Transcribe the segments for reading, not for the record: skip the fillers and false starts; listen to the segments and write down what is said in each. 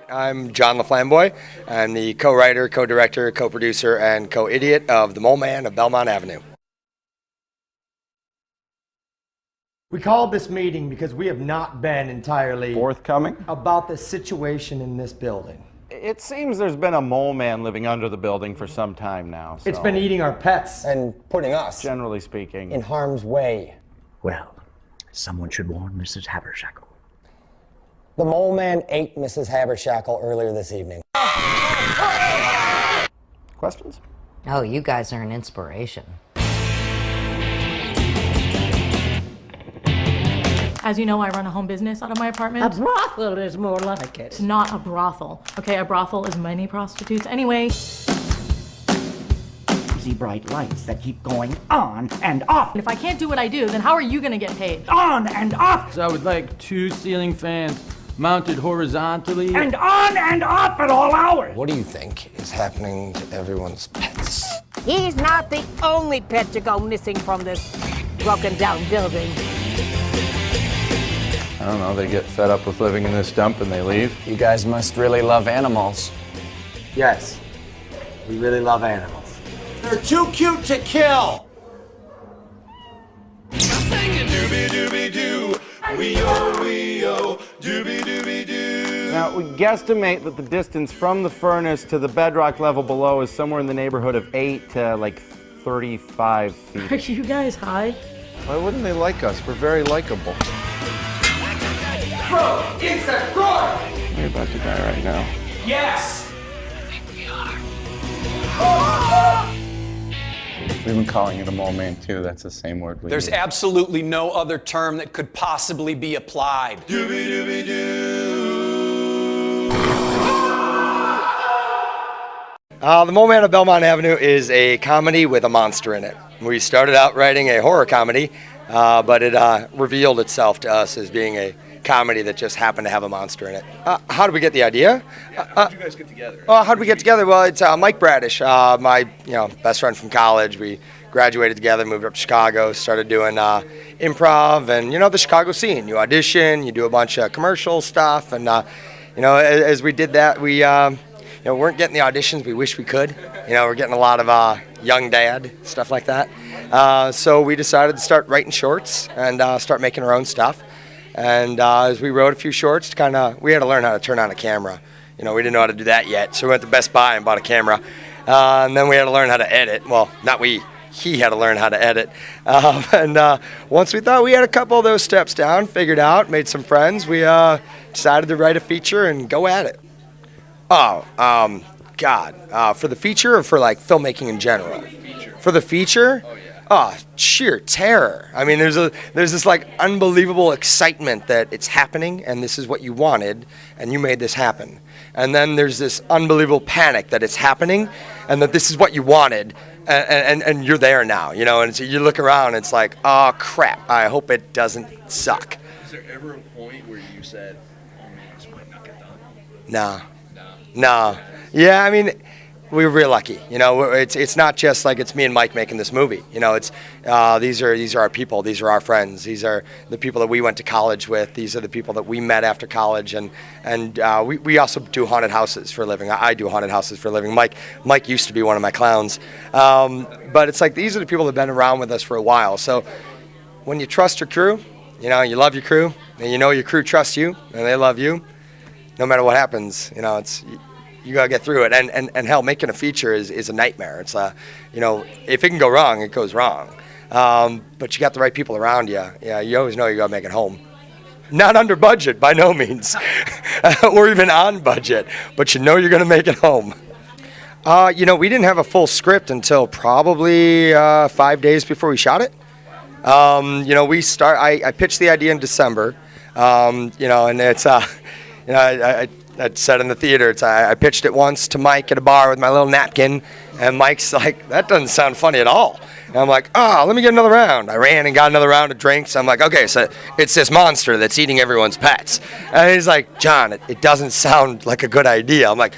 I'm John LaFlamboy. I'm the co-writer, co-director, co-producer, and co-idiot of The MOLEMAN of Belmont Avenue. We called this meeting because we have not been entirely forthcoming about the situation in this building. It seems there's been a mole man living under the building for some time now. So. It's been eating our pets. And putting us, generally speaking, in harm's way. Well, someone should warn Mrs. Habershackle. The mole man ate Mrs. Habershackle earlier this evening. Questions? Oh, you guys are an inspiration. As you know, I run a home business out of my apartment. A brothel is more like it. It's not a brothel. Okay, a brothel is many prostitutes. Anyway. See bright lights that keep going on and off. And if I can't do what I do, then how are you gonna get paid? On and off. So I would like 2 ceiling fans mounted horizontally. And on and off at all hours. What do you think is happening to everyone's pets? He's not the only pet to go missing from this broken down building. I don't know, they get fed up with living in this dump and they leave. You guys must really love animals. Yes, we really love animals. They're too cute to kill! Now, we guesstimate that the distance from the furnace to the bedrock level below is somewhere in the neighborhood of 8 to like 35 feet. Are you guys high? Why wouldn't they like us? We're very likable. Bro, it's the door! You're about to die right now. Yes! I think we are. We've been calling it a mole man too. That's the same word we There's use. absolutely no other term that could possibly be applied. The MOLEMAN of Belmont Avenue is a comedy with a monster in it. We started out writing a horror comedy, but it revealed itself to us as being a comedy that just happened to have a monster in it. How did we get the idea? How did you guys get together? How did we get together? Well, it's Mike Bradish, my best friend from college. We graduated together, moved up to Chicago, started doing improv and the Chicago scene. You audition, you do a bunch of commercial stuff, and as we did that, we weren't getting the auditions we wish we could. We're getting a lot of young dad stuff like that. So we decided to start writing shorts and start making our own stuff. And as we wrote a few shorts, we had to learn how to turn on a camera. We didn't know how to do that yet, so we went to Best Buy and bought a camera. And then we had to learn how to edit. Well, not we. He had to learn how to edit. And once we thought we had a couple of those steps down, figured out, made some friends, we decided to write a feature and go at it. For the feature or for like filmmaking in general? For the feature? Oh, sheer terror. I mean, there's this like unbelievable excitement that it's happening and this is what you wanted and you made this happen. And then there's this unbelievable panic that it's happening and that this is what you wanted and you're there now, and so you look around and it's like, oh crap, I hope it doesn't suck. Is there ever a point where you said, oh man, this might not get done? No. Yeah, I mean, we were real lucky. It's not just like it's me and Mike making this movie. It's these are our people. These are our friends. These are the people that we went to college with. These are the people that we met after college. And we also do haunted houses for a living. I do haunted houses for a living. Mike used to be one of my clowns. But it's like these are the people that have been around with us for a while. So when you trust your crew, you love your crew, and your crew trusts you, and they love you. No matter what happens, you gotta get through it, and hell, making a feature is a nightmare. It's if it can go wrong, it goes wrong. But you got the right people around you. Yeah, you always know you gotta make it home. Not under budget, by no means, or even on budget, but you're gonna make it home. We didn't have a full script until probably 5 days before we shot it. I pitched the idea in December, and it's I said in the theater, I pitched it once to Mike at a bar with my little napkin, and Mike's like, that doesn't sound funny at all. And I'm like, let me get another round. I ran and got another round of drinks. I'm like, okay, so it's this monster that's eating everyone's pets. And he's like, John, it doesn't sound like a good idea. I'm like,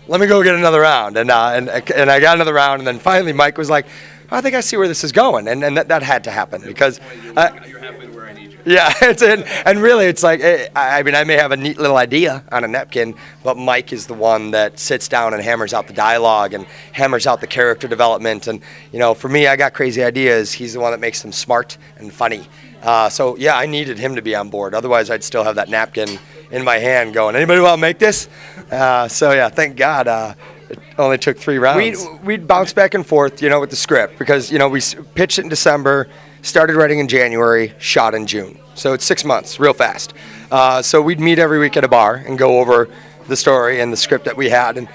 let me go get another round. And I got another round, and then finally Mike was like, I think I see where this is going. And that had to happen because... You're halfway to where I need you. Yeah, and really, it's like, I mean, I may have a neat little idea on a napkin, but Mike is the one that sits down and hammers out the dialogue and hammers out the character development. And, for me, I got crazy ideas. He's the one that makes them smart and funny. So, yeah, I needed him to be on board. Otherwise, I'd still have that napkin in my hand going, anybody want to make this? So, yeah, thank God. It only took 3 rounds. We'd bounce back and forth, with the script because, we pitched it in December, started writing in January, shot in June. So it's 6 months, real fast. So we'd meet every week at a bar and go over the story and the script that we had. And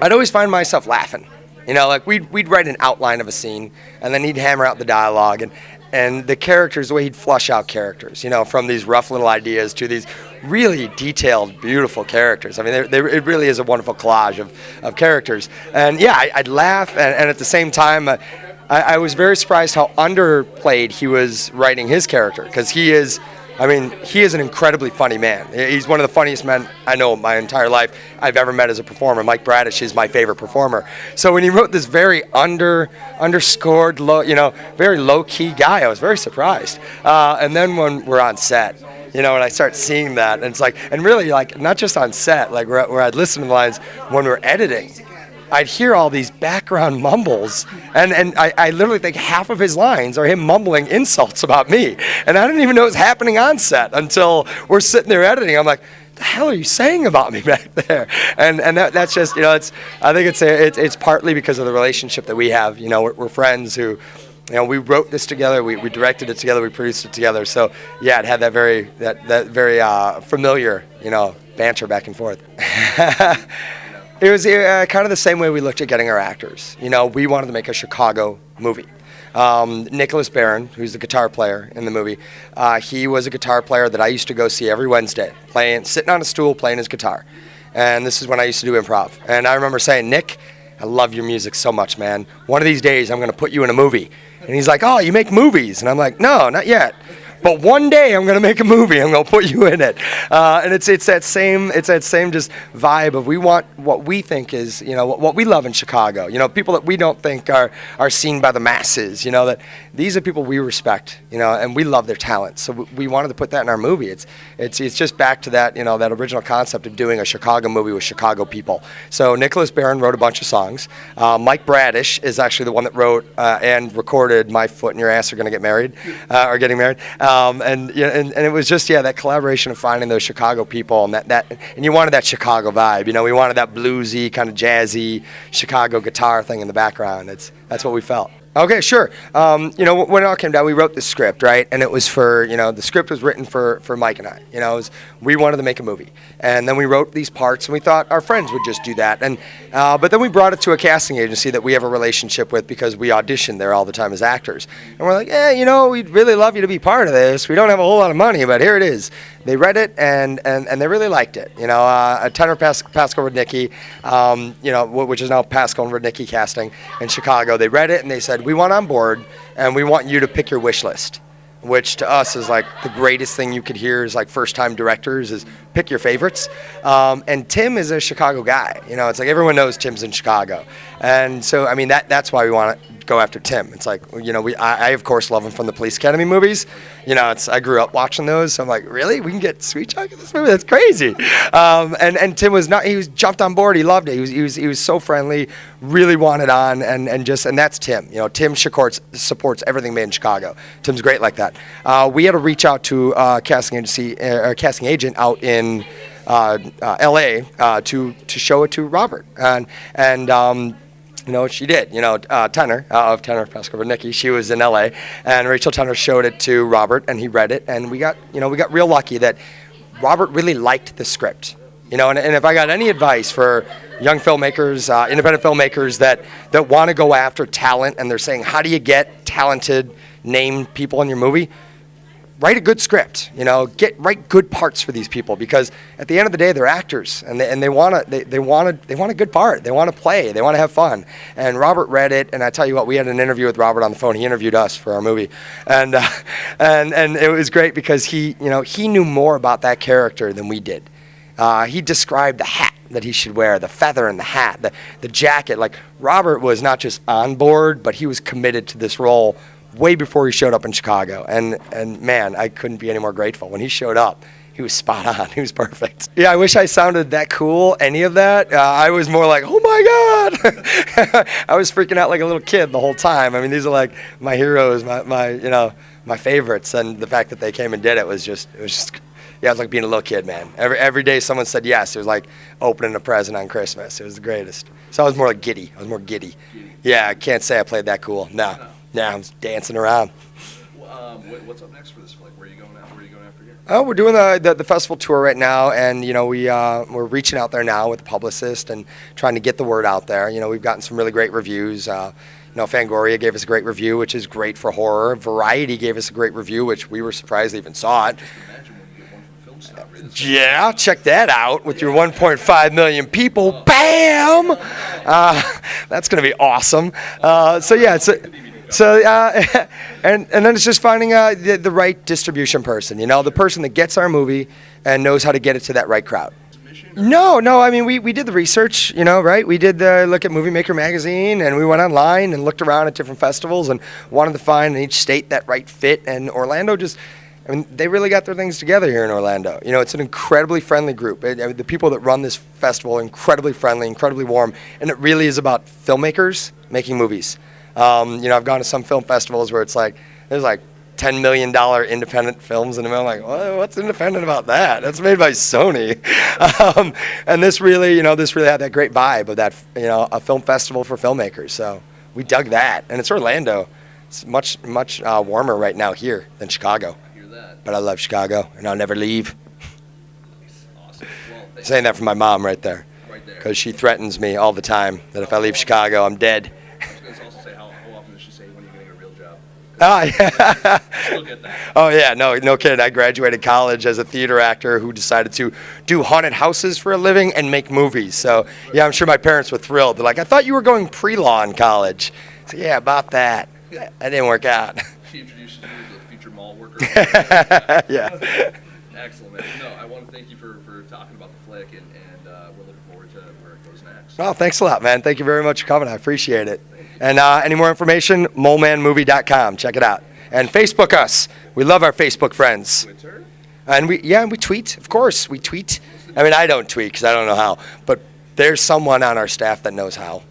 I'd always find myself laughing. Like we'd write an outline of a scene and then he'd hammer out the dialogue and the characters, the way he'd flush out characters, from these rough little ideas to these really detailed, beautiful characters. I mean, it really is a wonderful collage of characters. And yeah, I'd laugh, and at the same time, I was very surprised how underplayed he was writing his character, because he is an incredibly funny man. He's one of the funniest men I know my entire life I've ever met as a performer. Mike Bradish is my favorite performer. So when he wrote this very underscored, low, very low-key guy, I was very surprised. And then when we're on set, and I start seeing that, and it's like, and really, like, not just on set, like where I'd listen to the lines when we're editing, I'd hear all these background mumbles, and I literally think half of his lines are him mumbling insults about me, and I didn't even know it was happening on set until we're sitting there editing. I'm like, the hell are you saying about me back there? And that's just, I think it's partly because of the relationship that we have. We're friends who, we wrote this together, we directed it together, we produced it together. So yeah, it had that very familiar, banter back and forth. It was kind of the same way we looked at getting our actors. We wanted to make a Chicago movie. Nicholas Barron, who's the guitar player in the movie, he was a guitar player that I used to go see every Wednesday, sitting on a stool playing his guitar. And this is when I used to do improv. And I remember saying, Nick, I love your music so much, man. One of these days I'm going to put you in a movie. And he's like, oh, you make movies? And I'm like, no, not yet. But one day I'm going to make a movie. I'm going to put you in it. And it's that same just vibe of we want what we think is, what we love in Chicago. People that we don't think are seen by the masses. That these are people we respect. And we love their talent. So we wanted to put that in our movie. It's just back to that, that original concept of doing a Chicago movie with Chicago people. So Nicholas Barron wrote a bunch of songs. Mike Bradish is actually the one that wrote and recorded "My Foot and Your Ass Are Gonna Get Married" or "Getting Married." And it was just that collaboration of finding those Chicago people and you wanted that Chicago vibe. We wanted that bluesy kind of jazzy Chicago guitar thing in the background. That's what we felt. Okay, sure. When it all came down, we wrote the script, right? And it was for, the script was written for Mike and I. We wanted to make a movie. And then we wrote these parts, and we thought our friends would just do that. And but then we brought it to a casting agency that we have a relationship with because we audition there all the time as actors. And we're like, we'd really love you to be part of this. We don't have a whole lot of money, but here it is. They read it, and they really liked it. Tenor Pascal Rudnicki, which is now Pascal and Rudnicki Casting in Chicago. They read it, and they said, we want on board, and we want you to pick your wish list, which to us is like the greatest thing you could hear is like first-time directors is pick your favorites. And Tim is a Chicago guy. It's like everyone knows Tim's in Chicago. And so, that's why we want to go after Tim. It's like, I of course love him from the Police Academy movies. I grew up watching those, so I'm like, really? We can get Sweet Chuck in this movie? That's crazy. And Tim he jumped on board. He loved it. He was so friendly, really wanted on, and that's Tim. Tim supports everything made in Chicago. Tim's great like that. We had to reach out to a casting agent out in L.A. To show it to Robert, and she did. Tenor of Tenor Pascal Rudnicki, she was in L.A. and Rachel Tenor showed it to Robert, and he read it, and we got real lucky that Robert really liked the script. And if I got any advice for young filmmakers, independent filmmakers that want to go after talent, and they're saying, how do you get talented, named people in your movie? Write a good script, write good parts for these people, because at the end of the day, they're actors, and they want a good part. They want to play. They want to have fun. And Robert read it, and I tell you what, we had an interview with Robert on the phone. He interviewed us for our movie, and it was great because he knew more about that character than we did. He described the hat that he should wear, the feather in the hat, the jacket. Like, Robert was not just on board, but he was committed to this role way before he showed up in Chicago. And man, I couldn't be any more grateful. When he showed up, he was spot on. He was perfect. Yeah, I wish I sounded that cool, any of that. I was more like, oh my God. I was freaking out like a little kid the whole time. I mean, these are like my heroes, my favorites. And the fact that they came and did it was just, yeah, it was like being a little kid, man. Every day someone said yes. It was like opening a present on Christmas. It was the greatest. So I was more like giddy. I was more giddy. Yeah, I can't say I played that cool. No, I was dancing around. What's up next for this flick? Where are you going after here? Oh, we're doing the festival tour right now, and we're reaching out there now with a publicist and trying to get the word out there. We've gotten some really great reviews. Fangoria gave us a great review, which is great for horror. Variety gave us a great review, which we were surprised they even saw it. Yeah, check that out with your 1.5 million people. Bam! That's going to be awesome. And then it's just finding the right distribution person, the person that gets our movie and knows how to get it to that right crowd. No, I mean, we did the research, right? We did the look at Movie Maker magazine, and we went online and looked around at different festivals and wanted to find in each state that right fit. And Orlando they really got their things together here in Orlando. It's an incredibly friendly group. The people that run this festival are incredibly friendly, incredibly warm, and it really is about filmmakers making movies. I've gone to some film festivals where it's like, there's like $10 million independent films, and I'm like, what's independent about that? That's made by Sony. And this really had that great vibe of that, a film festival for filmmakers. So we dug that, and it's Orlando. It's much warmer right now here than Chicago. But I love Chicago, and I'll never leave. Awesome. Well, Saying that from my mom right there. Because she threatens me all the time that if I leave Chicago, I'm dead. I was going to also say, how often does she say when you're getting a real job? Yeah. Still get that. Oh, yeah, no kidding. I graduated college as a theater actor who decided to do haunted houses for a living and make movies. So, yeah, I'm sure my parents were thrilled. They're like, I thought you were going pre-law in college. So, yeah, about that. That didn't work out. She introduced you as a future mall worker. Yeah. Excellent, man. No, I want to thank you for talking about the flick, and we're looking forward to where it goes next. Oh, thanks a lot, man. Thank you very much for coming. I appreciate it. And any more information, molemanmovie.com. Check it out. And Facebook us. We love our Facebook friends. Twitter? And we tweet. Of course, we tweet. I mean, I don't tweet because I don't know how. But there's someone on our staff that knows how.